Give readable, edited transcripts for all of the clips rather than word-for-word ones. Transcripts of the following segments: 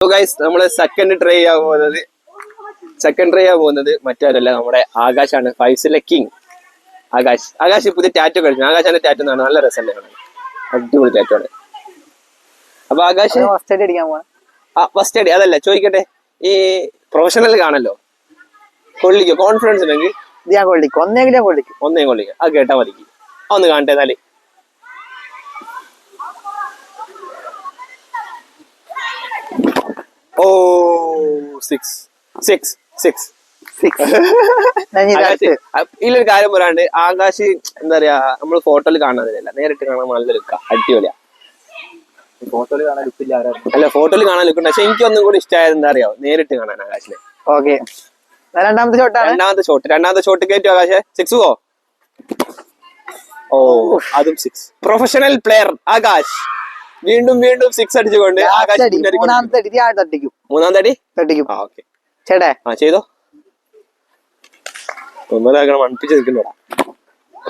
നമ്മള് second try ചെയ്യാൻ പോകുന്നത് മറ്റാരല്ല, നമ്മുടെ ആകാശാണ്. ഫൈസിലെ കിങ് ആകാശ് പുതിയ ടാറ്റു കളിച്ചു. ആകാശാന്റെ ടാറ്റു എന്നാണ്, നല്ല രസമല്ലേ കാണാൻ, അടിപൊളി ടാറ്റു ആണ്. അപ്പൊ ആകാശ് ഫസ്റ്റ് അടി അതല്ല ചോദിക്കട്ടെ, ഈ പ്രൊഫഷണൽ കാണല്ലോ, കൊള്ളിക്കോ? കോൺഫിഡൻസ് ഉണ്ടെങ്കിൽ ഒന്നേ കൊള്ളിക്കും. അത് കേട്ടാ മതി. ഒന്ന് കാണട്ടെ എന്നാല്. ഓ സിക്സ് ഇതിലൊരു കാര്യം പറയാണ്ട്, ആകാശ് എന്താ പറയാ, നമ്മള് ഫോട്ടോയിൽ കാണാനില്ല, നേരിട്ട് കാണാൻ നല്ല ലുക്കാ, അടിപൊളിയാ. ഫോട്ടോയിൽ കാണാൻ ലുക്കില്ല, അല്ല ഫോട്ടോയിൽ കാണാൻ ലുക്കുണ്ട്. പക്ഷെ എനിക്ക് ഒന്നും കൂടി ഇഷ്ടമായത് എന്താ അറിയാവോ, നേരിട്ട് കാണാൻ ആകാശിനെ. ഓക്കെ, രണ്ടാമത്തെ ഷോട്ട് കയറ്റും ആകാശ്. സിക്സ് പോ. ഓ അതും സിക്സ്. പ്രൊഫഷണൽ പ്ലെയർ ആകാശ് വീണ്ടും സിക്സ് അടിച്ചുകൊണ്ട് മൂന്നാമത്തെ അടി തട്ടിക്കും. ഓക്കെ ചേട്ടാ, ചെയ്തോ. ഒന്നരാക്കണം, മണിപ്പിച്ച് നിൽക്കുന്നോടാ.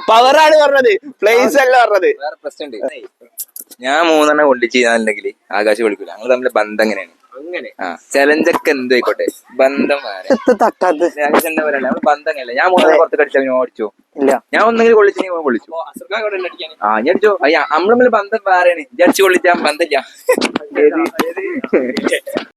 പവറാണ് പറഞ്ഞത്, പ്ലേസ് അല്ല പറഞ്ഞത്. വേറെ പ്രശ്നമുണ്ട്. ഞാൻ മൂന്നെണ്ണം കൊള്ളിച്ചിട്ടുണ്ടെങ്കിൽ ആകാശ് വിളിക്കൂല. ഞങ്ങൾ തമ്മിലെ ബന്ധം എങ്ങനെയാണ്? അങ്ങനെ ചലഞ്ചൊക്കെ എന്ത് ആയിക്കോട്ടെ, ബന്ധം നമ്മള് ബന്ധം അങ്ങനെയല്ല. ഞാൻ മൂന്നെണ്ണം പുറത്ത് കടിച്ചാൽ ഓടിച്ചോ ഇല്ല, ഞാൻ ഒന്നെങ്കിലും കൊള്ളിച്ചു കൊള്ളിച്ചു. ഞാൻ അടിച്ചോ. നമ്മള് ബന്ധം വേറെയാണ്. ജഡ്ജ് കൊള്ളിച്ചാൽ ബന്ധമില്ല.